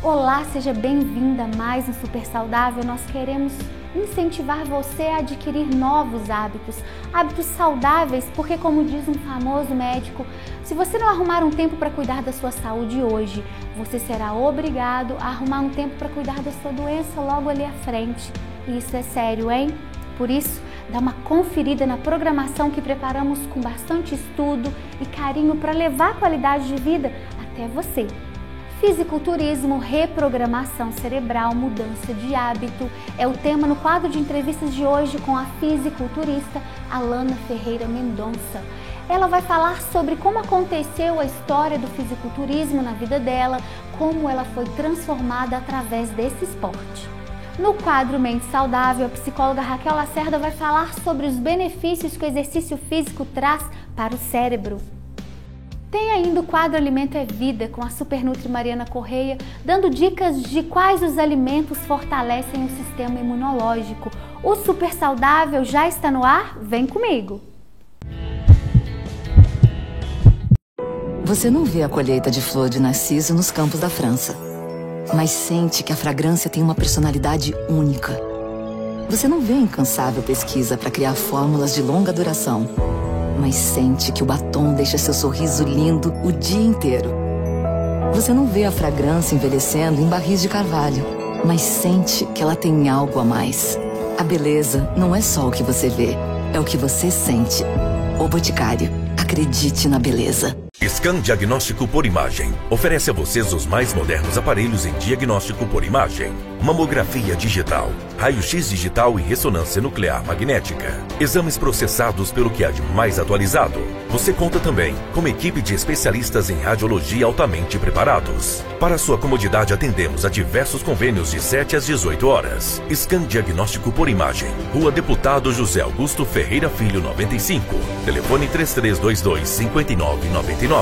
Olá, seja bem-vinda a mais um Super Saudável. Nós queremos incentivar você a adquirir novos hábitos, hábitos saudáveis, porque como diz um famoso médico, se você não arrumar um tempo para cuidar da sua saúde hoje, você será obrigado a arrumar um tempo para cuidar da sua doença logo ali à frente. E isso é sério, hein? Por isso, dá uma conferida na programação que preparamos com bastante estudo e carinho para levar a qualidade de vida até você. Fisiculturismo, reprogramação cerebral, mudança de hábito é o tema no quadro de entrevistas de hoje com a fisiculturista Alana Ferreira Mendonça. Ela vai falar sobre como aconteceu a história do fisiculturismo na vida dela, como ela foi transformada através desse esporte. No quadro Mente Saudável, a psicóloga Raquel Lacerda vai falar sobre os benefícios que o exercício físico traz para o cérebro. Tem ainda o quadro Alimento é Vida, com a Supernutri Mariana Correia, dando dicas de quais os alimentos fortalecem o sistema imunológico. O Super Saudável já está no ar? Vem comigo! Você não vê a colheita de flor de narciso nos campos da França, mas sente que a fragrância tem uma personalidade única. Você não vê a incansável pesquisa para criar fórmulas de longa duração, mas sente que o batom deixa seu sorriso lindo o dia inteiro. Você não vê a fragrância envelhecendo em barris de carvalho, mas sente que ela tem algo a mais. A beleza não é só o que você vê, é o que você sente. O Boticário, acredite na beleza. Scan Diagnóstico por Imagem oferece a vocês os mais modernos aparelhos em diagnóstico por imagem. Mamografia digital, raio-x digital e ressonância nuclear magnética. Exames processados pelo que há de mais atualizado. Você conta também com uma equipe de especialistas em radiologia altamente preparados. Para sua comodidade, atendemos a diversos convênios de 7 às 18 horas. Scan Diagnóstico por Imagem, Rua Deputado José Augusto Ferreira Filho 95. Telefone 3322-5999.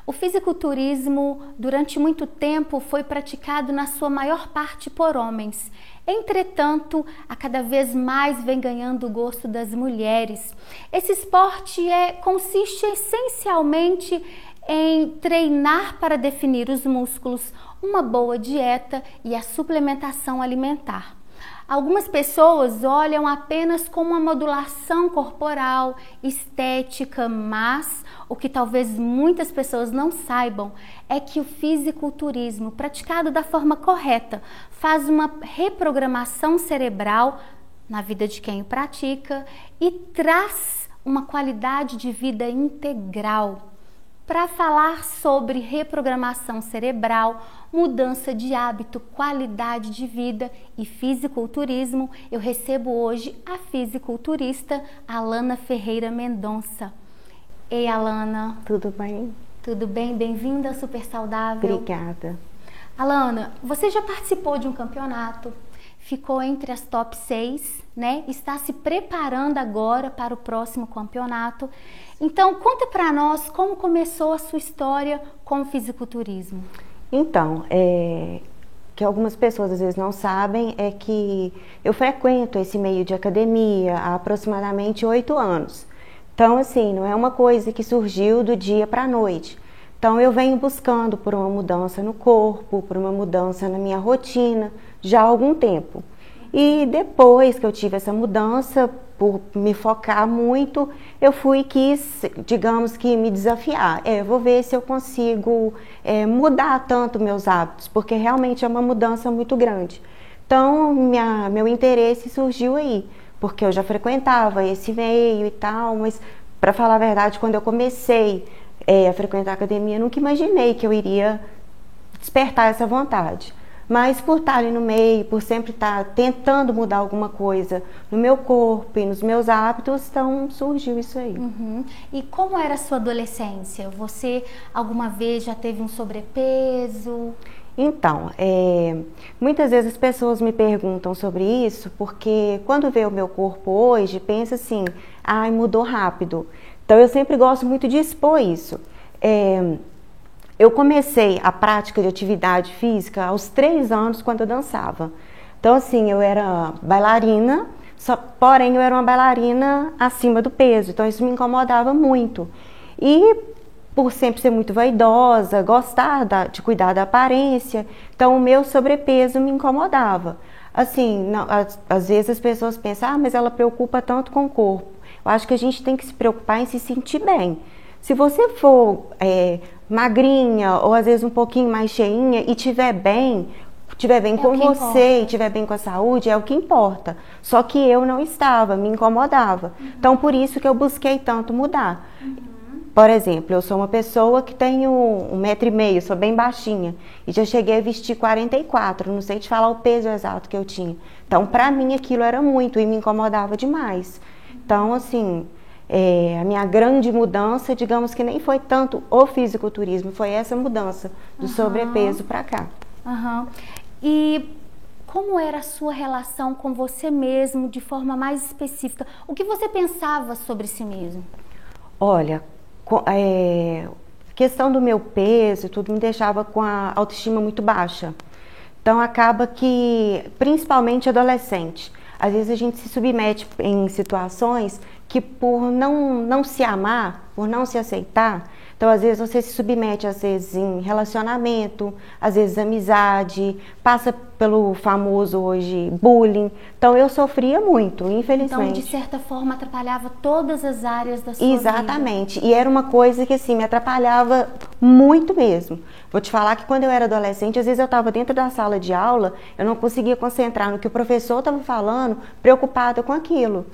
O fisiculturismo, durante muito tempo, foi praticado na sua maior parte por homens. Entretanto, a cada vez mais vem ganhando o gosto das mulheres. Esse esporte consiste essencialmente em treinar para definir os músculos, uma boa dieta e a suplementação alimentar. Algumas pessoas olham apenas como uma modulação corporal, estética, mas o que talvez muitas pessoas não saibam é que o fisiculturismo, praticado da forma correta, faz uma reprogramação cerebral na vida de quem o pratica e traz uma qualidade de vida integral. Para falar sobre reprogramação cerebral, mudança de hábito, qualidade de vida e fisiculturismo, eu recebo hoje a fisiculturista Alana Ferreira Mendonça. Ei, Alana. Tudo bem? Tudo bem? Bem-vinda ao Super Saudável. Obrigada. Alana, você já participou de um campeonato, ficou entre as top 6, né? Está se preparando agora para o próximo campeonato. Então, conta para nós como começou a sua história com o fisiculturismo. Então, que algumas pessoas às vezes não sabem é que eu frequento esse meio de academia há aproximadamente 8 anos. Então, assim, não é uma coisa que surgiu do dia para a noite. Então, eu venho buscando por uma mudança no corpo, por uma mudança na minha rotina, já há algum tempo. E depois que eu tive essa mudança, por me focar muito, eu quis, digamos que me desafiar. Eu vou ver se eu consigo mudar tanto meus hábitos, porque realmente é uma mudança muito grande. Então, meu interesse surgiu aí, porque eu já frequentava esse meio e tal, mas para falar a verdade, quando eu comecei a frequentar a academia, eu nunca imaginei que eu iria despertar essa vontade. Mas por estar ali no meio, por sempre estar tentando mudar alguma coisa no meu corpo e nos meus hábitos, então surgiu isso aí. Uhum. E como era a sua adolescência? Você alguma vez já teve um sobrepeso? Então, muitas vezes as pessoas me perguntam sobre isso, porque quando vê o meu corpo hoje, pensa assim, ai, mudou rápido. Então eu sempre gosto muito de expor isso. Eu comecei a prática de atividade física aos 3 anos, quando eu dançava. Então, assim, eu era bailarina, porém eu era uma bailarina acima do peso, então isso me incomodava muito. E por sempre ser muito vaidosa, gostar de cuidar da aparência. Então, o meu sobrepeso me incomodava. Assim, não, às vezes as pessoas pensam, ah, mas ela preocupa tanto com o corpo. Eu acho que a gente tem que se preocupar em se sentir bem. Se você for magrinha ou às vezes um pouquinho mais cheinha e estiver bem com você e estiver bem com a saúde, é o que importa. Só que eu não estava, me incomodava. Então, por isso que eu busquei tanto mudar. Por exemplo, eu sou uma pessoa que tenho 1,5 m, sou bem baixinha. E já cheguei a vestir 44, não sei te falar o peso exato que eu tinha. Então, pra mim, aquilo era muito e me incomodava demais. Então, assim, a minha grande mudança, digamos que nem foi tanto o fisiculturismo, foi essa mudança do sobrepeso pra cá. E como era a sua relação com você mesmo, de forma mais específica? O que você pensava sobre si mesmo? Olha, questão do meu peso e tudo me deixava com a autoestima muito baixa. Então acaba que, principalmente adolescente, às vezes a gente se submete em situações que por não se amar, por não se aceitar, então às vezes você se submete às vezes em relacionamento, às vezes amizade, passa pelo famoso hoje bullying. Então eu sofria muito, infelizmente. Então de certa forma atrapalhava todas as áreas da sua vida. Exatamente, e era uma coisa que assim me atrapalhava muito mesmo. Vou te falar que quando eu era adolescente, às vezes eu estava dentro da sala de aula, eu não conseguia concentrar no que o professor estava falando, preocupada com aquilo.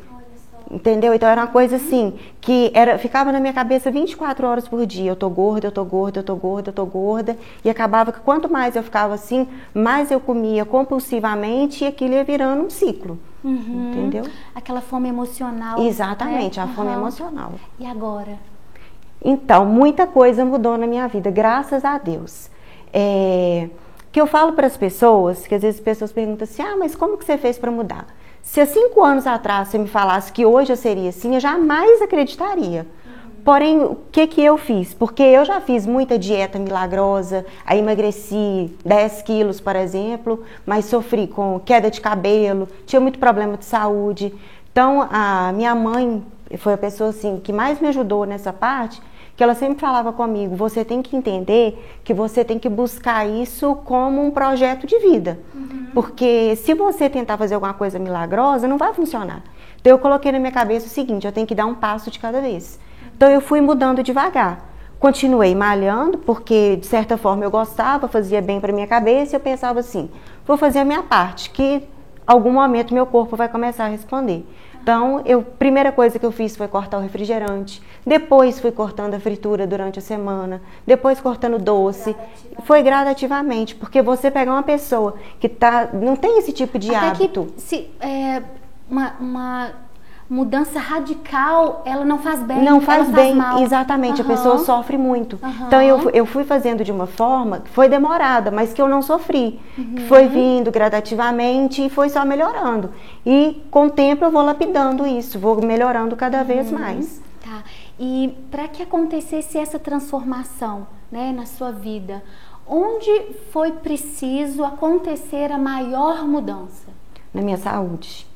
Entendeu? Então era uma coisa assim, que ficava na minha cabeça 24 horas por dia. Eu tô gorda, eu tô gorda, eu tô gorda, eu tô gorda. E acabava que quanto mais eu ficava assim, mais eu comia compulsivamente e aquilo ia virando um ciclo. Entendeu? Aquela fome emocional. Exatamente, a fome emocional. E agora? Então, muita coisa mudou na minha vida, graças a Deus. Que eu falo para as pessoas, que às vezes as pessoas perguntam assim, ah, mas como que você fez para mudar? Se há 5 anos atrás você me falasse que hoje eu seria assim, eu jamais acreditaria. Porém, o que eu fiz? Porque eu já fiz muita dieta milagrosa, aí emagreci 10 quilos, por exemplo, mas sofri com queda de cabelo, tinha muito problema de saúde. Então, a minha mãe foi a pessoa assim, que mais me ajudou nessa parte, que ela sempre falava comigo, você tem que entender que você tem que buscar isso como um projeto de vida. Porque se você tentar fazer alguma coisa milagrosa, não vai funcionar. Então eu coloquei na minha cabeça o seguinte, eu tenho que dar um passo de cada vez. Então eu fui mudando devagar. Continuei malhando, porque de certa forma eu gostava, fazia bem para minha cabeça, e eu pensava assim, vou fazer a minha parte, que algum momento meu corpo vai começar a responder. Então, primeira coisa que eu fiz foi cortar o refrigerante, depois fui cortando a fritura durante a semana, depois cortando doce. Foi gradativamente, porque você pegar uma pessoa que não tem esse tipo de hábito. Uma mudança radical, ela não faz bem. Não faz bem, mal. Exatamente, a pessoa sofre muito. Então eu fui fazendo de uma forma que foi demorada, mas que eu não sofri. Que foi vindo gradativamente e foi só melhorando. E com o tempo eu vou lapidando isso, vou melhorando cada vez mais. Tá. E para que acontecesse essa transformação, né, na sua vida, onde foi preciso acontecer a maior mudança? Na minha saúde.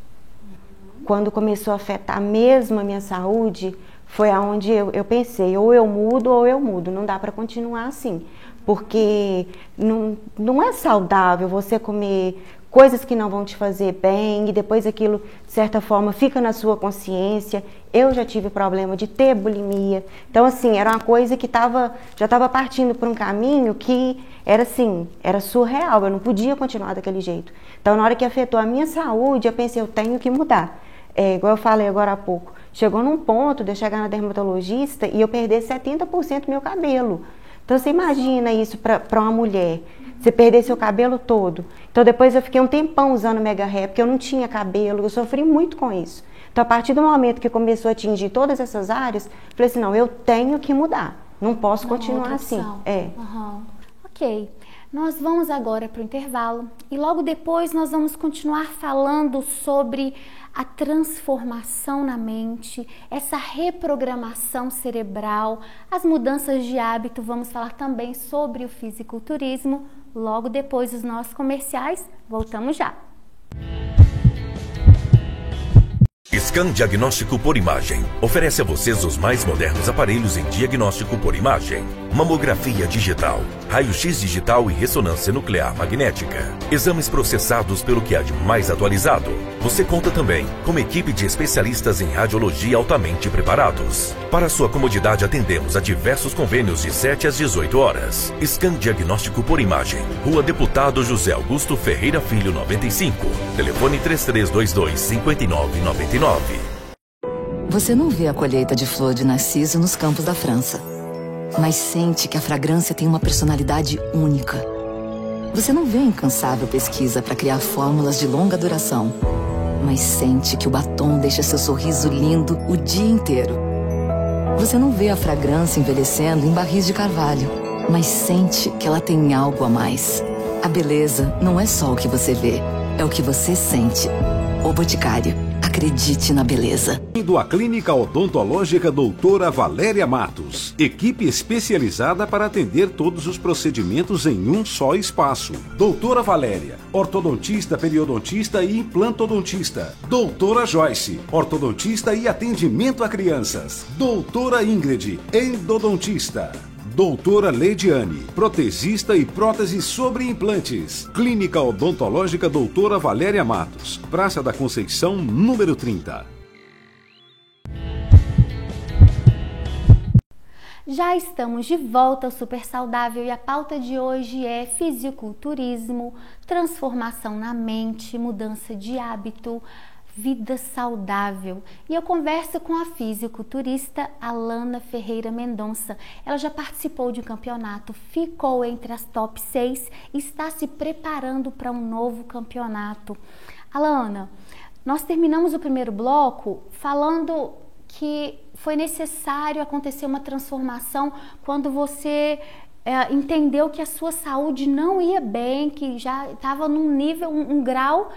Quando começou a afetar mesmo a minha saúde, foi aonde eu pensei, ou eu mudo, não dá para continuar assim. Porque não é saudável você comer coisas que não vão te fazer bem e depois aquilo, de certa forma, fica na sua consciência. Eu já tive problema de ter bulimia. Então, assim, era uma coisa que já estava partindo por um caminho que era assim, era surreal, eu não podia continuar daquele jeito. Então, na hora que afetou a minha saúde, eu pensei, eu tenho que mudar. Igual eu falei agora há pouco, chegou num ponto de eu chegar na dermatologista e eu perder 70% do meu cabelo. Então você imagina isso para uma mulher, você perder seu cabelo todo. Então depois eu fiquei um tempão usando Mega Hair, porque eu não tinha cabelo, eu sofri muito com isso. Então a partir do momento que começou a atingir todas essas áreas, eu falei assim, não, eu tenho que mudar, não posso continuar assim. Ok. Nós vamos agora para o intervalo e logo depois nós vamos continuar falando sobre a transformação na mente, essa reprogramação cerebral, as mudanças de hábito. Vamos falar também sobre o fisiculturismo logo depois dos nossos comerciais. Voltamos já! Scan Diagnóstico por Imagem oferece a vocês os mais modernos aparelhos em diagnóstico por imagem, mamografia digital, raio-x digital e ressonância nuclear magnética. Exames processados pelo que há de mais atualizado. Você conta também com uma equipe de especialistas em radiologia altamente preparados. Para sua comodidade, atendemos a diversos convênios de 7 às 18 horas. Scan Diagnóstico por Imagem, Rua Deputado José Augusto Ferreira Filho 95. Telefone 3322-5999. Você não vê a colheita de flor de narciso nos campos da França, mas sente que a fragrância tem uma personalidade única. Você não vê a incansável pesquisa para criar fórmulas de longa duração, mas sente que o batom deixa seu sorriso lindo o dia inteiro. Você não vê a fragrância envelhecendo em barris de carvalho, mas sente que ela tem algo a mais. A beleza não é só o que você vê, é o que você sente. O Boticário. Acredite na beleza. Indo à Clínica Odontológica Doutora Valéria Matos. Equipe especializada para atender todos os procedimentos em um só espaço. Doutora Valéria, ortodontista, periodontista e implantodontista. Doutora Joyce, ortodontista e atendimento a crianças. Doutora Ingrid, endodontista. Doutora Leidiane, protesista e prótese sobre implantes. Clínica Odontológica Doutora Valéria Matos, Praça da Conceição, número 30. Já estamos de volta ao Super Saudável e a pauta de hoje é fisiculturismo, transformação na mente, mudança de hábito, vida saudável. E eu converso com a fisiculturista Alana Ferreira Mendonça. Ela já participou de um campeonato, ficou entre as top 6 e está se preparando para um novo campeonato. Alana, nós terminamos o primeiro bloco falando que foi necessário acontecer uma transformação quando você entendeu que a sua saúde não ia bem, que já estava num nível, um grau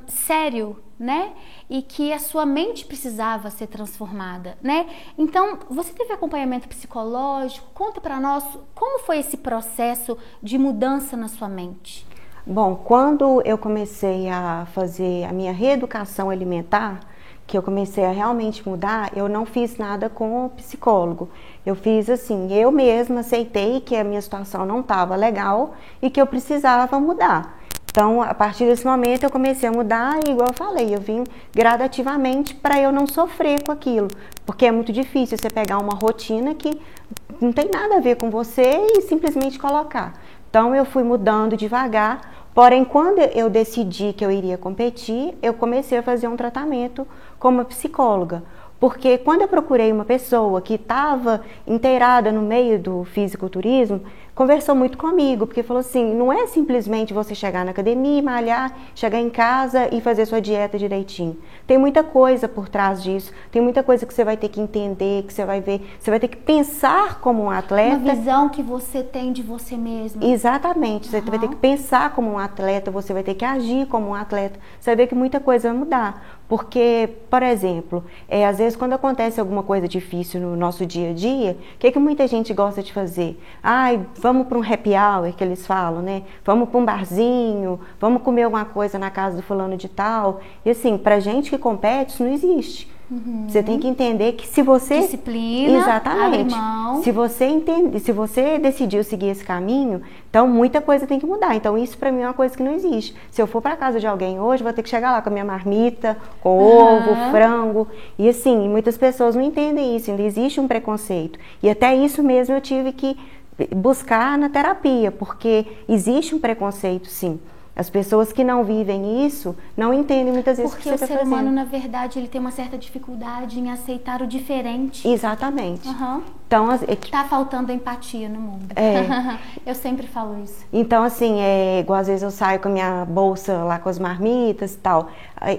sério, né? E que a sua mente precisava ser transformada, né? Então, você teve acompanhamento psicológico? Conta para nós como foi esse processo de mudança na sua mente. Bom, quando eu comecei a fazer a minha reeducação alimentar, que eu comecei a realmente mudar, eu não fiz nada com o psicólogo. Eu fiz assim, eu mesma aceitei que a minha situação não estava legal e que eu precisava mudar. Então, a partir desse momento, eu comecei a mudar e, igual eu falei, eu vim gradativamente para eu não sofrer com aquilo. Porque é muito difícil você pegar uma rotina que não tem nada a ver com você e simplesmente colocar. Então, eu fui mudando devagar. Porém, quando eu decidi que eu iria competir, eu comecei a fazer um tratamento com uma psicóloga. Porque quando eu procurei uma pessoa que estava inteirada no meio do fisiculturismo, conversou muito comigo, porque falou assim, não é simplesmente você chegar na academia, malhar, chegar em casa e fazer sua dieta direitinho. Tem muita coisa por trás disso, tem muita coisa que você vai ter que entender, que você vai ver, você vai ter que pensar como um atleta. Uma visão que você tem de você mesmo. Exatamente, você vai ter que pensar como um atleta, você vai ter que agir como um atleta, você vai ver que muita coisa vai mudar. Porque, por exemplo, às vezes quando acontece alguma coisa difícil no nosso dia a dia, o que muita gente gosta de fazer? Ai, vamos para um happy hour, que eles falam, né? Vamos para um barzinho, vamos comer alguma coisa na casa do fulano de tal. E assim, pra gente que compete, isso não existe. Uhum. Você tem que entender que se você... Disciplina, exatamente, abre mão. Se você decidiu seguir esse caminho, então muita coisa tem que mudar. Então isso pra mim é uma coisa que não existe. Se eu for pra casa de alguém hoje, vou ter que chegar lá com a minha marmita, com ovo, frango. E assim, muitas pessoas não entendem isso, ainda existe um preconceito. E até isso mesmo eu tive que buscar na terapia, porque existe um preconceito, sim. As pessoas que não vivem isso não entendem muitas vezes o que você está fazendo. Porque o ser humano, na verdade, ele tem uma certa dificuldade em aceitar o diferente. Exatamente. Uhum. Então, tá faltando empatia no mundo. Eu sempre falo isso. Então, assim, igual às vezes eu saio com a minha bolsa lá com as marmitas e tal.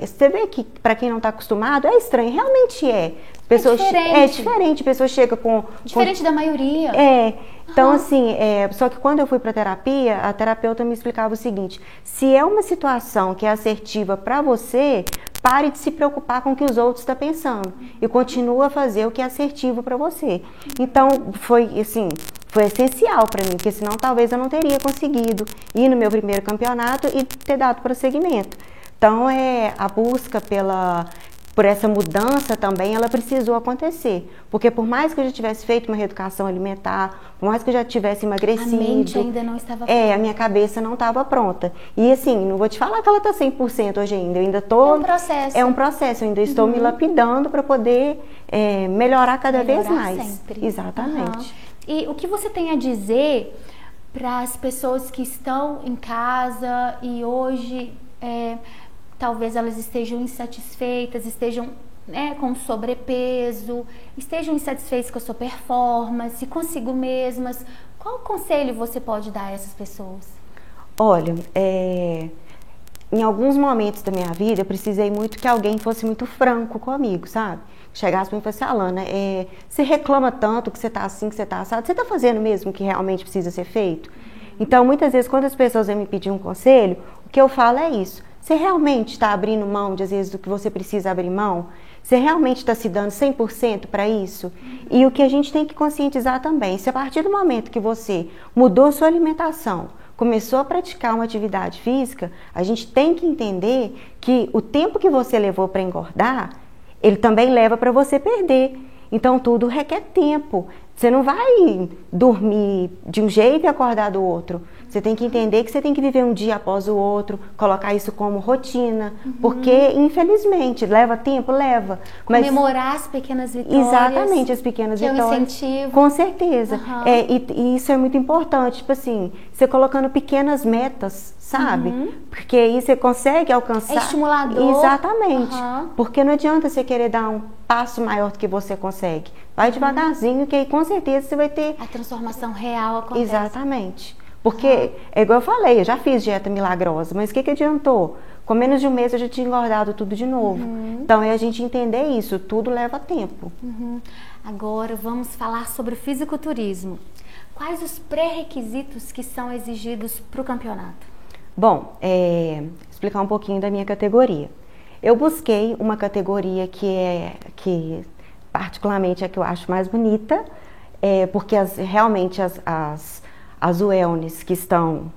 Você vê que, para quem não está acostumado, é estranho. Realmente é. Pessoas, é diferente. A pessoa chega com... Diferente da maioria. Então, assim, só que quando eu fui para terapia, a terapeuta me explicava o seguinte, se é uma situação que é assertiva para você, pare de se preocupar com o que os outros estão pensando e continua a fazer o que é assertivo para você. Então, foi essencial para mim, porque senão talvez eu não teria conseguido ir no meu primeiro campeonato e ter dado prosseguimento. Então, a busca por essa mudança também, ela precisou acontecer. Porque por mais que eu já tivesse feito uma reeducação alimentar, por mais que eu já tivesse emagrecido... A mente ainda não estava pronta. A minha cabeça não estava pronta. E assim, não vou te falar que ela está 100% hoje ainda, eu ainda estou... É um processo. É um processo, eu ainda estou me lapidando para poder melhorar cada vez mais. Sempre. Exatamente. E o que você tem a dizer para as pessoas que estão em casa e hoje... talvez elas estejam insatisfeitas, estejam com sobrepeso, estejam insatisfeitas com a sua performance, consigo mesmas. Qual conselho você pode dar a essas pessoas? Olha, em alguns momentos da minha vida, eu precisei muito que alguém fosse muito franco comigo, sabe? Chegasse para mim e falasse, Alana, você reclama tanto que você tá assim, que você tá assado, você tá fazendo mesmo o que realmente precisa ser feito? Então, muitas vezes, quando as pessoas vêm me pedir um conselho, o que eu falo é isso. Você realmente está abrindo mão, de, às vezes, do que você precisa abrir mão? Você realmente está se dando 100% para isso? E o que a gente tem que conscientizar também, se a partir do momento que você mudou sua alimentação, começou a praticar uma atividade física, a gente tem que entender que o tempo que você levou para engordar, ele também leva para você perder. Então, tudo requer tempo. Você não vai dormir de um jeito e acordar do outro. Você tem que entender que você tem que viver um dia após o outro, colocar isso como rotina, porque, infelizmente, leva tempo? Leva. Mas comemorar as pequenas vitórias. Exatamente, as pequenas vitórias. É um incentivo. Com certeza. E isso é muito importante, tipo assim, você colocando pequenas metas, sabe? Porque aí você consegue alcançar. É estimulador. Exatamente. Porque não adianta você querer dar um passo maior do que você consegue. Vai devagarzinho, que aí com certeza você vai ter... A transformação real acontece. Exatamente. Porque, é igual eu falei, eu já fiz dieta milagrosa, mas o que adiantou? Com menos de um mês eu já tinha engordado tudo de novo. Então é a gente entender isso, tudo leva tempo. Agora vamos falar sobre o fisiculturismo. Quais os pré-requisitos que são exigidos para o campeonato? Bom, explicar um pouquinho da minha categoria. Eu busquei uma categoria que particularmente é a que eu acho mais bonita, porque realmente as wellness que estão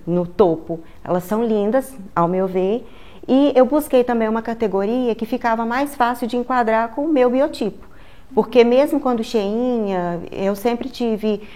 no topo, elas são lindas, ao meu ver, e eu busquei também uma categoria que ficava mais fácil de enquadrar com o meu biotipo, porque mesmo quando cheinha, eu sempre tive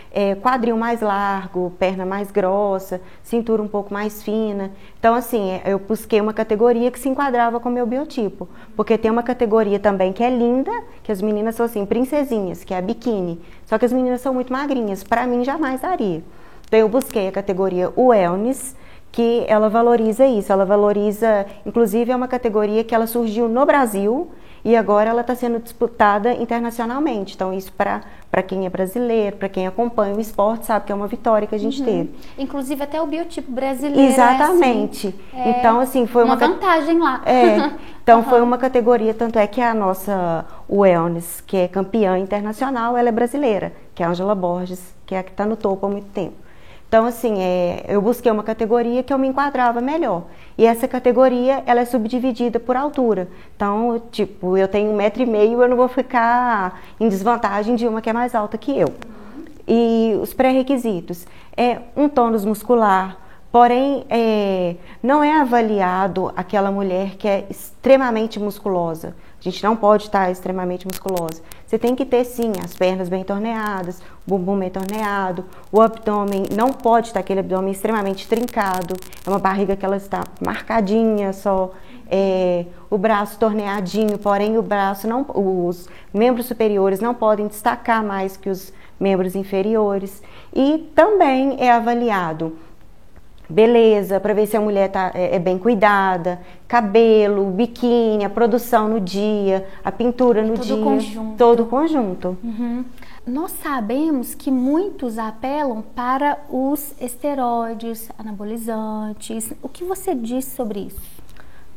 quadril mais largo, perna mais grossa, cintura um pouco mais fina. Então, assim, eu busquei uma categoria que se enquadrava com o meu biotipo, porque tem uma categoria também que é linda, que as meninas são assim, princesinhas, que é a biquíni, só que as meninas são muito magrinhas, para mim jamais daria. Então, eu busquei a categoria Wellness, que ela valoriza isso, ela valoriza, inclusive é uma categoria que ela surgiu no Brasil, e agora ela está sendo disputada internacionalmente. Então, isso para quem é brasileiro, para quem acompanha o esporte, sabe que é uma vitória que a gente teve. Inclusive até o biotipo brasileiro. Exatamente. Então, assim, foi uma vantagem lá. Então, foi uma categoria, tanto é que a nossa Wellness, que é campeã internacional, ela é brasileira, que é a Ângela Borges, que é a que está no topo há muito tempo. Então, assim, eu busquei uma categoria que eu me enquadrava melhor. E essa categoria, ela é subdividida por altura. Então, tipo, eu tenho 1,5 m, eu não vou ficar em desvantagem de uma que é mais alta que eu. E os pré-requisitos um tônus muscular, porém, não é avaliado aquela mulher que é extremamente musculosa. A gente não pode estar extremamente musculosa. Você tem que ter, sim, as pernas bem torneadas, o bumbum bem torneado, o abdômen não pode estar aquele abdômen extremamente trincado, é uma barriga que ela está marcadinha só, o braço torneadinho, porém os membros superiores não podem destacar mais que os membros inferiores. E também é avaliado beleza, para ver se a mulher é bem cuidada, cabelo, biquíni, a produção no dia, a pintura no dia. Todo o conjunto. Nós sabemos que muitos apelam para os esteroides, anabolizantes. O que você diz sobre isso?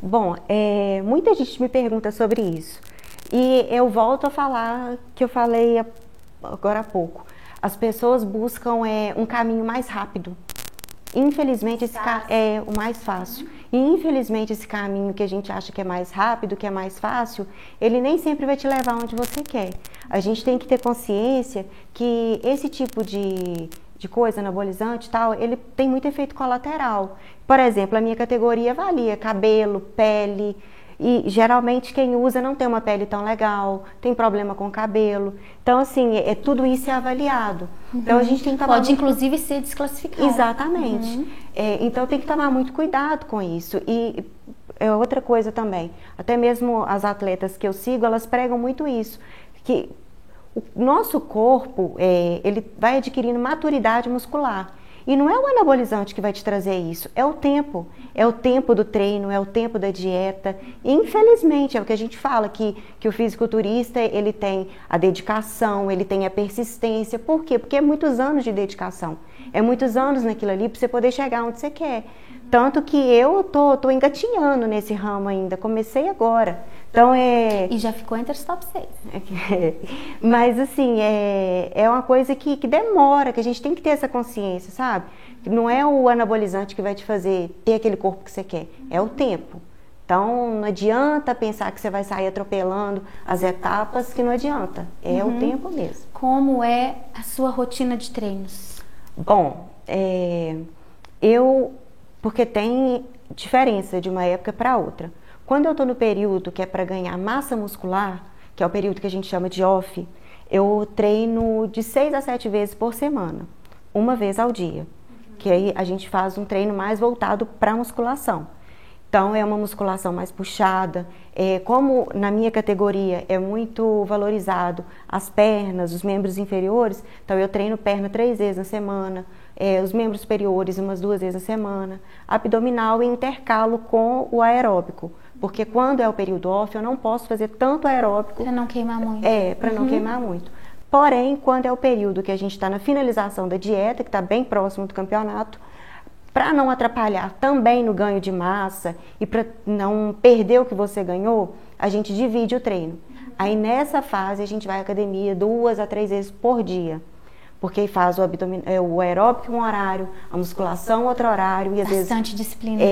Bom, muita gente me pergunta sobre isso. E eu volto a falar que eu falei agora há pouco. As pessoas buscam um caminho mais rápido. Infelizmente, esse é o mais fácil. E infelizmente, esse caminho que a gente acha que é mais rápido, que é mais fácil, ele nem sempre vai te levar onde você quer. A gente tem que ter consciência que esse tipo de coisa, anabolizante e tal, ele tem muito efeito colateral. Por exemplo, a minha categoria avalia cabelo, pele, e geralmente quem usa não tem uma pele tão legal, tem problema com o cabelo. Então, assim, tudo isso é avaliado. Então, a gente tem que tomar Pode, inclusive, ser desclassificado. Exatamente. Então, tem que tomar muito cuidado com isso. E outra coisa também, até mesmo as atletas que eu sigo, elas pregam muito isso, que o nosso corpo, ele vai adquirindo maturidade muscular. E não é o anabolizante que vai te trazer isso, é o tempo. É o tempo do treino, é o tempo da dieta. E, infelizmente, é o que a gente fala, que o fisiculturista, ele tem a dedicação, ele tem a persistência. Por quê? Porque é muitos anos de dedicação. É muitos anos naquilo ali para você poder chegar onde você quer. Tanto que eu tô engatinhando nesse ramo ainda, comecei agora. Então E já ficou entre os top 6. Mas assim, é uma coisa que demora, que a gente tem que ter essa consciência, sabe? Não é o anabolizante que vai te fazer ter aquele corpo que você quer, é o tempo. Então não adianta pensar que você vai sair atropelando as etapas, que não adianta, é o tempo mesmo. Como é a sua rotina de treinos? Bom, porque tem diferença de uma época para outra. Quando eu estou no período que é para ganhar massa muscular, que é o período que a gente chama de off, eu treino de 6 a 7 vezes por semana, uma vez ao dia. Que aí a gente faz um treino mais voltado para musculação. Então é uma musculação mais puxada. Como na minha categoria é muito valorizado as pernas, os membros inferiores, então eu treino perna 3 vezes na semana, os membros superiores umas 2 vezes na semana, abdominal e intercalo com o aeróbico. Porque quando é o período off, eu não posso fazer tanto aeróbico. Para não queimar muito. Para não queimar muito. Porém, quando é o período que a gente está na finalização da dieta, que está bem próximo do campeonato, para não atrapalhar também no ganho de massa e para não perder o que você ganhou, a gente divide o treino. Aí nessa fase a gente vai à academia 2 a 3 vezes por dia. Porque faz o aeróbico um horário, a musculação outro horário. E às Bastante disciplina.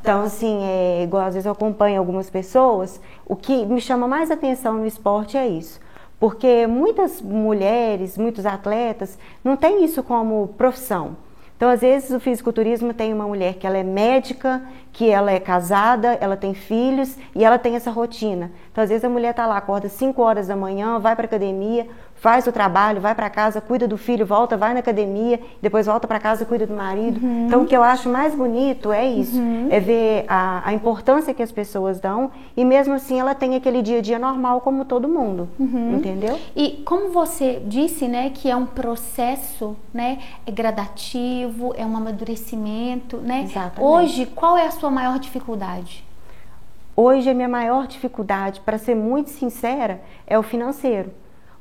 Então, assim, igual às vezes eu acompanho algumas pessoas, o que me chama mais atenção no esporte é isso. Porque muitas mulheres, muitos atletas, não têm isso como profissão. Então, às vezes, o fisiculturismo tem uma mulher que ela é médica, que ela é casada, ela tem filhos e ela tem essa rotina. Então, às vezes, a mulher está lá, acorda 5 horas da manhã, vai para a academia, faz o trabalho, vai para casa, cuida do filho, volta, vai na academia, depois volta para casa, cuida do marido. Então, o que eu acho mais bonito é isso, é ver a importância que as pessoas dão e mesmo assim ela tem aquele dia a dia normal como todo mundo, entendeu? E como você disse, né, que é um processo, né, é gradativo, é um amadurecimento, né? Exatamente. Hoje, qual é a sua maior dificuldade? Hoje a minha maior dificuldade, para ser muito sincera, é o financeiro.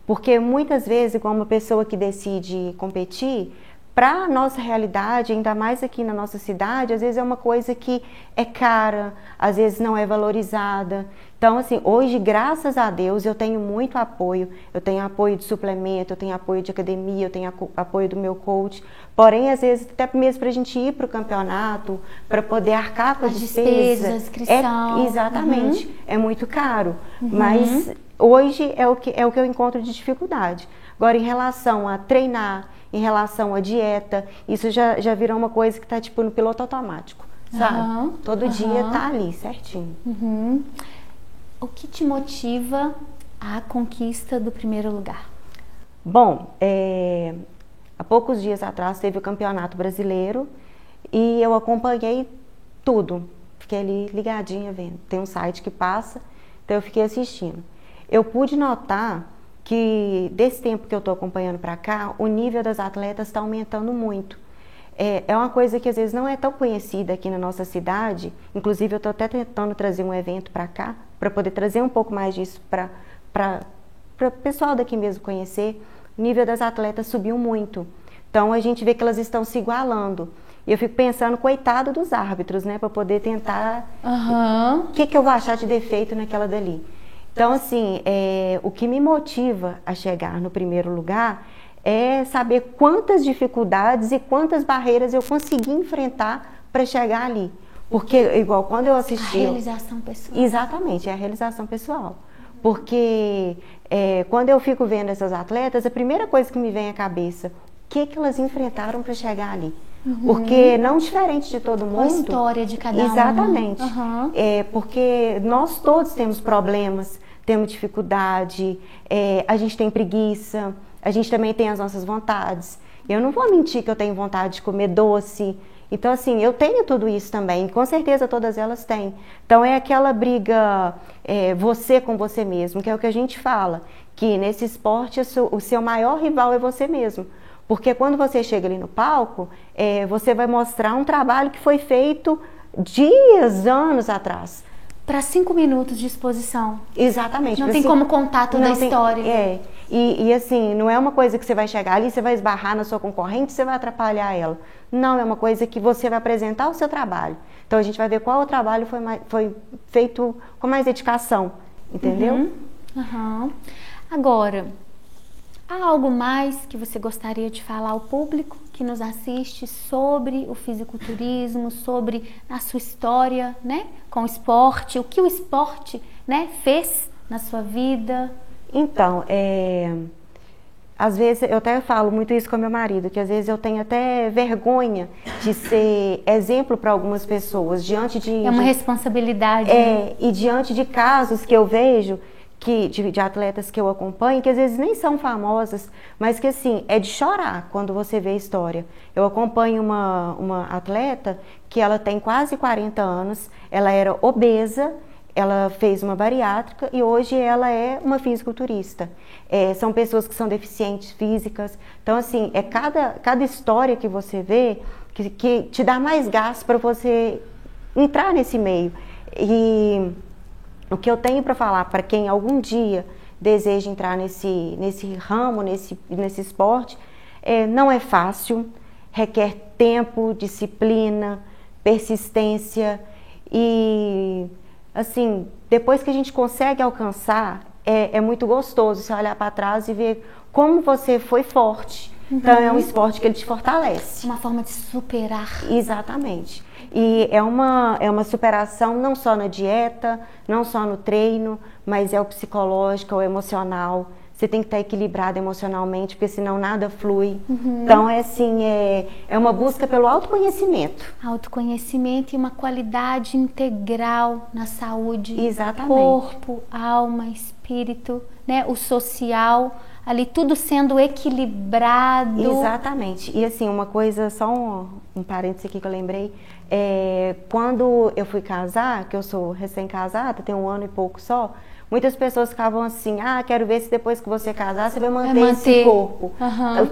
Porque muitas vezes, como uma pessoa que decide competir, para a nossa realidade, ainda mais aqui na nossa cidade, às vezes é uma coisa que é cara, às vezes não é valorizada. Então, assim, hoje, graças a Deus, eu tenho muito apoio. Eu tenho apoio de suplemento, eu tenho apoio de academia, eu tenho apoio do meu coach. Porém, às vezes, até mesmo para a gente ir para o campeonato, para poder arcar com a despesa. Inscrição. Exatamente, é muito caro. Mas hoje é o que eu encontro de dificuldade. Agora, em relação a treinar, em relação à dieta, isso já virou uma coisa que está tipo no piloto automático, sabe? Todo dia tá ali, certinho. O que te motiva à conquista do primeiro lugar? Bom, há poucos dias atrás teve o Campeonato Brasileiro e eu acompanhei tudo. Fiquei ali ligadinha vendo. Tem um site que passa, então eu fiquei assistindo. Eu pude notar que desse tempo que eu estou acompanhando para cá, o nível das atletas está aumentando muito. É uma coisa que às vezes não é tão conhecida aqui na nossa cidade, inclusive eu estou até tentando trazer um evento para cá, para poder trazer um pouco mais disso para o pessoal daqui mesmo conhecer. O nível das atletas subiu muito, então a gente vê que elas estão se igualando. E eu fico pensando, coitado dos árbitros, né, para poder tentar, o que eu vou achar de defeito naquela dali. Então, assim, o que me motiva a chegar no primeiro lugar é saber quantas dificuldades e quantas barreiras eu consegui enfrentar para chegar ali. Porque, igual quando eu assisti... A realização pessoal. Exatamente, é a realização pessoal. Porque quando eu fico vendo essas atletas, a primeira coisa que me vem à cabeça, que elas enfrentaram para chegar ali. Porque não diferente de todo mundo. A história de cada um. Exatamente. Porque nós todos temos problemas, temos dificuldade, a gente tem preguiça, a gente também tem as nossas vontades. Eu não vou mentir que eu tenho vontade de comer doce. Então, assim, eu tenho tudo isso também. Com certeza todas elas têm. Então, é aquela briga você com você mesmo, que é o que a gente fala. Que nesse esporte o seu maior rival é você mesmo. Porque quando você chega ali no palco, você vai mostrar um trabalho que foi feito dias, anos atrás. Para 5 minutos de exposição. Exatamente. Não tem como contar toda a história. E assim, não é uma coisa que você vai chegar ali, você vai esbarrar na sua concorrente, você vai atrapalhar ela. Não, é uma coisa que você vai apresentar o seu trabalho. Então a gente vai ver qual o trabalho foi feito com mais dedicação, entendeu? Agora, há algo mais que você gostaria de falar ao público que nos assiste sobre o fisiculturismo, sobre a sua história, né, com o esporte, o que o esporte, né, fez na sua vida? Então, às vezes eu até falo muito isso com meu marido, que às vezes eu tenho até vergonha de ser exemplo para algumas pessoas diante de... É uma responsabilidade. Né? E diante de casos que eu vejo de atletas que eu acompanho, que às vezes nem são famosas, mas que assim, é de chorar quando você vê a história. Eu acompanho uma atleta que ela tem quase 40 anos, ela era obesa, ela fez uma bariátrica e hoje ela é uma fisiculturista. São pessoas que são deficientes físicas. Então, assim, cada história que você vê que te dá mais gás para você entrar nesse meio. E o que eu tenho para falar para quem algum dia deseja entrar nesse ramo, nesse esporte, não é fácil, requer tempo, disciplina, persistência e, assim, depois que a gente consegue alcançar, é muito gostoso você olhar para trás e ver como você foi forte. Então, é um esporte que ele te fortalece. Uma forma de superar. Exatamente. E é uma superação não só na dieta, não só no treino, mas é o psicológico, o emocional. Você tem que estar equilibrado emocionalmente, porque senão nada flui. Então, é uma busca pelo autoconhecimento. Autoconhecimento e uma qualidade integral na saúde. Exatamente. Corpo, alma, espírito, né? O social, ali tudo sendo equilibrado. Exatamente. E assim, uma coisa, só um parênteses aqui que eu lembrei, quando eu fui casar, que eu sou recém-casada, tenho 1 ano e pouco só, muitas pessoas ficavam assim, quero ver se depois que você casar, você vai manter esse corpo.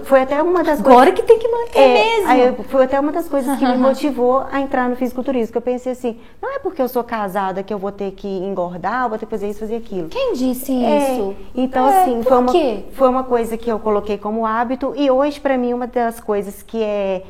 Foi até uma das Agora que tem que manter mesmo. Foi até uma das coisas que me motivou a entrar no fisiculturismo, que eu pensei assim, não é porque eu sou casada que eu vou ter que engordar, vou ter que fazer isso, fazer aquilo. Quem disse isso? Então, assim, foi uma coisa que eu coloquei como hábito e hoje, pra mim, uma das coisas que é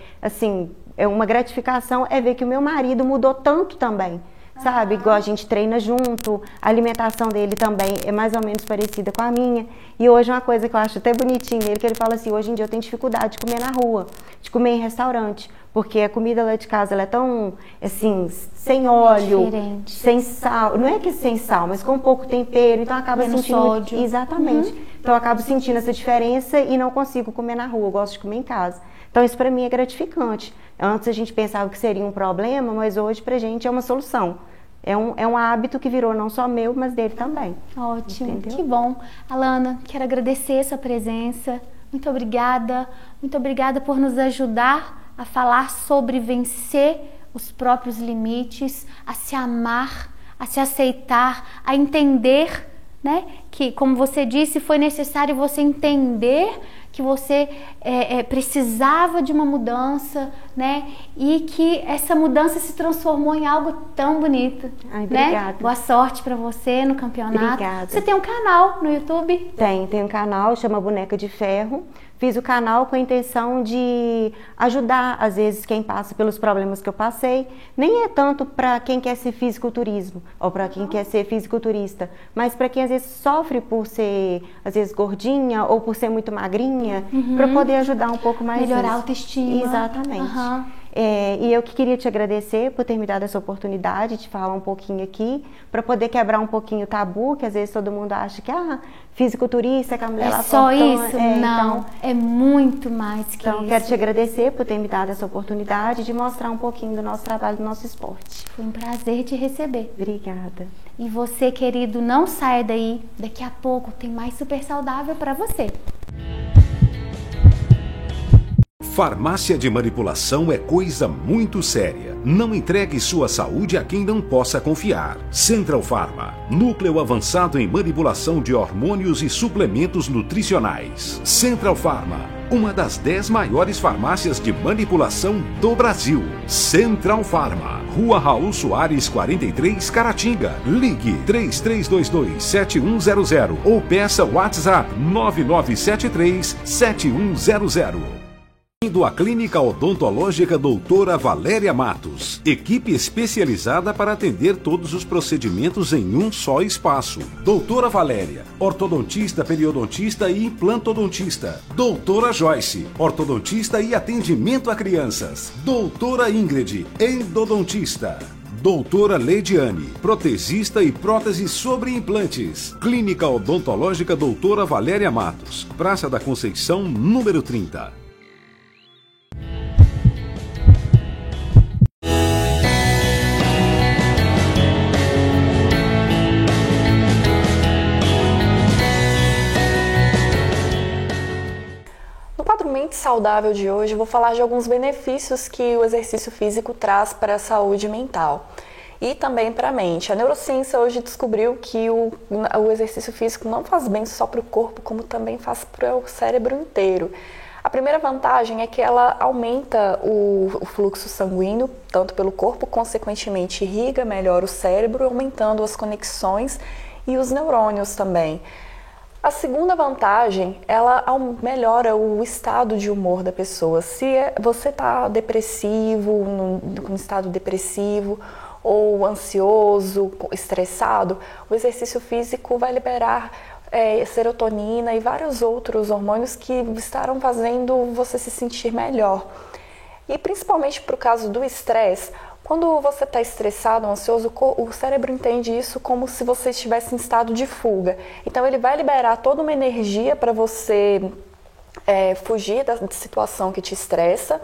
uma gratificação é ver que o meu marido mudou tanto também. Sabe, igual a gente treina junto, a alimentação dele também é mais ou menos parecida com a minha. E hoje uma coisa que eu acho até bonitinho nele, que ele fala assim, hoje em dia eu tenho dificuldade de comer na rua, de comer em restaurante, porque a comida lá de casa ela é tão, assim, sem óleo, diferente, sem sal, não é que é sem sal, mas com pouco tempero, então acaba menos sentindo... sódio. Exatamente. Então eu acabo sentindo essa diferença e não consigo comer na rua, eu gosto de comer em casa. Então isso pra mim é gratificante. Antes a gente pensava que seria um problema, mas hoje pra gente é uma solução. É um hábito que virou não só meu, mas dele também. Ótimo, entendeu? Que bom. Alana, quero agradecer a sua presença. Muito obrigada por nos ajudar a falar sobre vencer os próprios limites, a se amar, a se aceitar, a entender, né, que, como você disse, foi necessário você entender que você precisava de uma mudança, né? E que essa mudança se transformou em algo tão bonito. Ai, obrigada. Né? Boa sorte pra você no campeonato. Obrigada. Você tem um canal no YouTube? Tem um canal, chama Boneca de Ferro. Fiz o canal com a intenção de ajudar, às vezes, quem passa pelos problemas que eu passei. Nem é tanto para quem quer ser fisiculturismo ou para quem quer ser fisiculturista, mas para quem às vezes sofre por ser, às vezes, gordinha ou por ser muito magrinha, para poder ajudar um pouco mais. Melhorar a autoestima. Exatamente. E eu que queria te agradecer por ter me dado essa oportunidade de falar um pouquinho aqui, para poder quebrar um pouquinho o tabu, que às vezes todo mundo acha que fisiculturista, que a mulher lá só fortuna. isso? Não, é muito mais que isso. Então, quero te agradecer por ter me dado essa oportunidade de mostrar um pouquinho do nosso trabalho, do nosso esporte. Foi um prazer te receber. Obrigada. E você, querido, não saia daí. Daqui a pouco tem mais Super Saudável para você. Farmácia de manipulação é coisa muito séria. Não entregue sua saúde a quem não possa confiar. Central Pharma, núcleo avançado em manipulação de hormônios e suplementos nutricionais. Central Pharma, uma das 10 maiores farmácias de manipulação do Brasil. Central Pharma, Rua Raul Soares 43, Caratinga. Ligue 3322-7100 ou peça WhatsApp 9973-7100. A Clínica Odontológica Doutora Valéria Matos, equipe especializada para atender todos os procedimentos em um só espaço. Doutora Valéria, ortodontista, periodontista e implantodontista. Doutora Joyce, ortodontista e atendimento a crianças. Doutora Ingrid, endodontista. Doutora Leidiane, protesista e prótese sobre implantes. Clínica Odontológica Doutora Valéria Matos, Praça da Conceição, número 30. Mente Saudável de hoje, eu vou falar de alguns benefícios que o exercício físico traz para a saúde mental e também para a mente. A neurociência hoje descobriu que o exercício físico não faz bem só para o corpo, como também faz para o cérebro inteiro. A primeira vantagem é que ela aumenta o fluxo sanguíneo, tanto pelo corpo, consequentemente irriga melhor o cérebro, aumentando as conexões e os neurônios também. A segunda vantagem, ela melhora o estado de humor da pessoa. Se você está depressivo, num estado depressivo ou ansioso, estressado, o exercício físico vai liberar serotonina e vários outros hormônios que estarão fazendo você se sentir melhor. E principalmente para o caso do estresse, quando você está estressado, ansioso, o cérebro entende isso como se você estivesse em estado de fuga. Então ele vai liberar toda uma energia para você fugir da situação que te estressa.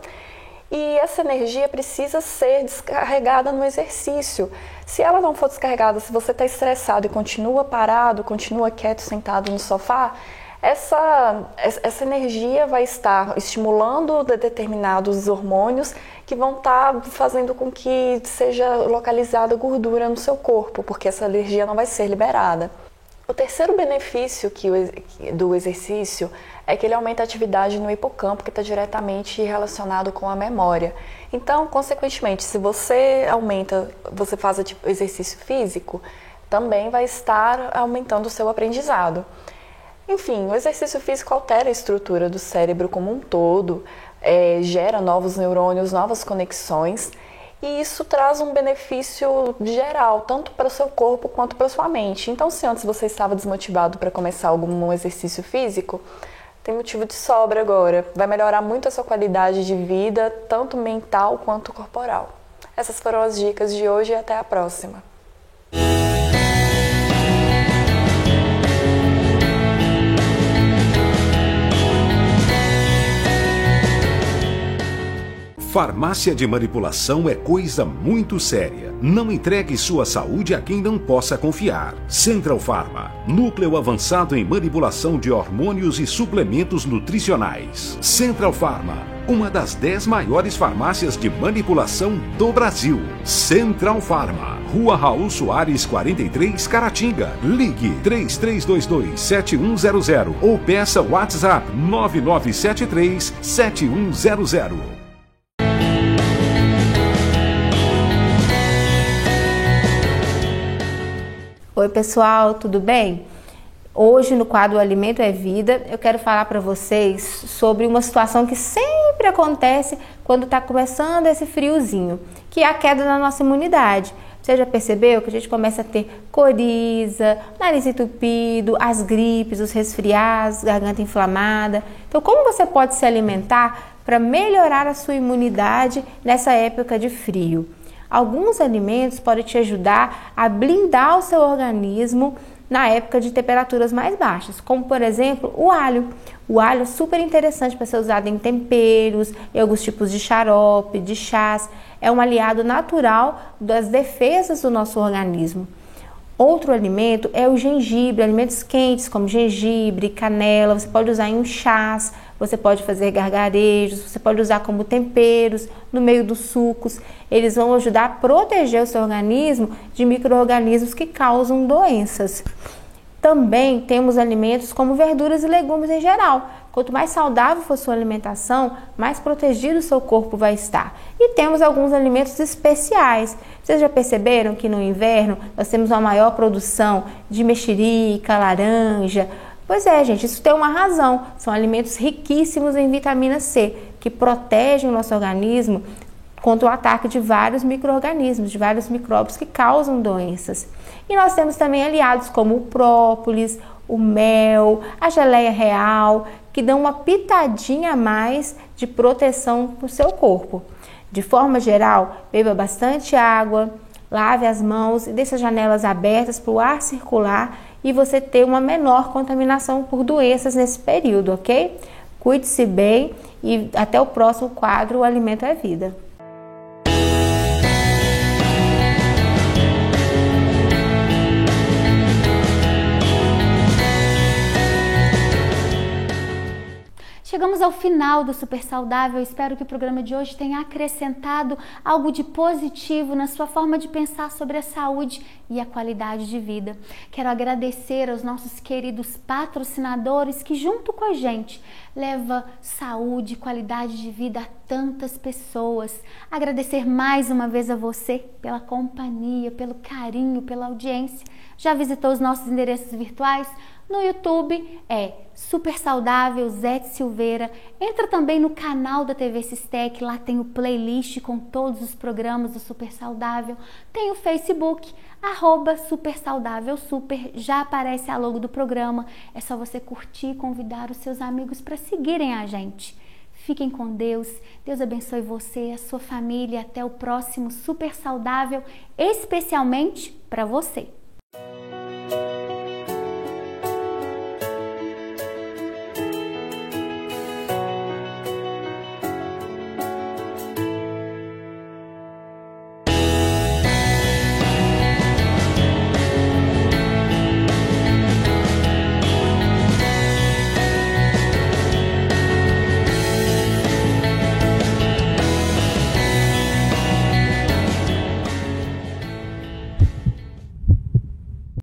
E essa energia precisa ser descarregada no exercício. Se ela não for descarregada, se você está estressado e continua parado, continua quieto, sentado no sofá, essa energia vai estar estimulando determinados hormônios que vão estar fazendo com que seja localizada gordura no seu corpo, porque essa energia não vai ser liberada. O terceiro benefício do exercício é que ele aumenta a atividade no hipocampo, que está diretamente relacionado com a memória. Então, consequentemente, se você faz exercício físico, também vai estar aumentando o seu aprendizado. Enfim, o exercício físico altera a estrutura do cérebro como um todo, gera novos neurônios, novas conexões, e isso traz um benefício geral, tanto para o seu corpo quanto para a sua mente. Então, se antes você estava desmotivado para começar algum exercício físico, tem motivo de sobra agora. Vai melhorar muito a sua qualidade de vida, tanto mental quanto corporal. Essas foram as dicas de hoje e até a próxima. Farmácia de manipulação é coisa muito séria. Não entregue sua saúde a quem não possa confiar. Central Pharma, núcleo avançado em manipulação de hormônios e suplementos nutricionais. Central Pharma, uma das 10 maiores farmácias de manipulação do Brasil. Central Pharma, Rua Raul Soares 43, Caratinga. Ligue 3322-7100 ou peça WhatsApp 9973-7100. Oi pessoal, tudo bem? Hoje no quadro Alimento é Vida, eu quero falar para vocês sobre uma situação que sempre acontece quando está começando esse friozinho, que é a queda da nossa imunidade. Você já percebeu que a gente começa a ter coriza, nariz entupido, as gripes, os resfriados, garganta inflamada? Então, como você pode se alimentar para melhorar a sua imunidade nessa época de frio? Alguns alimentos podem te ajudar a blindar o seu organismo na época de temperaturas mais baixas, como por exemplo o alho. O alho é super interessante para ser usado em temperos, em alguns tipos de xarope, de chás. É um aliado natural das defesas do nosso organismo. Outro alimento é o gengibre, alimentos quentes como gengibre, canela, você pode usar em chás, você pode fazer gargarejos, você pode usar como temperos, no meio dos sucos. Eles vão ajudar a proteger o seu organismo de micro-organismos que causam doenças. Também temos alimentos como verduras e legumes em geral. Quanto mais saudável for sua alimentação, mais protegido o seu corpo vai estar. E temos alguns alimentos especiais. Vocês já perceberam que no inverno nós temos uma maior produção de mexerica, laranja? Pois é, gente, isso tem uma razão. São alimentos riquíssimos em vitamina C, que protegem o nosso organismo contra o ataque de vários micro-organismos, de vários micróbios que causam doenças. E nós temos também aliados como o própolis, o mel, a geleia real, que dão uma pitadinha a mais de proteção para o seu corpo. De forma geral, beba bastante água, lave as mãos e deixe as janelas abertas para o ar circular e você ter uma menor contaminação por doenças nesse período, ok? Cuide-se bem e até o próximo quadro, O Alimento é Vida. Chegamos ao final do Super Saudável. Espero que o programa de hoje tenha acrescentado algo de positivo na sua forma de pensar sobre a saúde e a qualidade de vida. Quero agradecer aos nossos queridos patrocinadores que, junto com a gente, leva saúde e qualidade de vida a tantas pessoas. Agradecer mais uma vez a você pela companhia, pelo carinho, pela audiência. Já visitou os nossos endereços virtuais? No YouTube é Super Saudável Zete Silveira. Entra também no canal da TV Sistec, lá tem o playlist com todos os programas do Super Saudável. Tem o Facebook, @Super Saudável Super, já aparece a logo do programa. É só você curtir e convidar os seus amigos para seguirem a gente. Fiquem com Deus, Deus abençoe você, a sua família. Até o próximo Super Saudável, especialmente para você.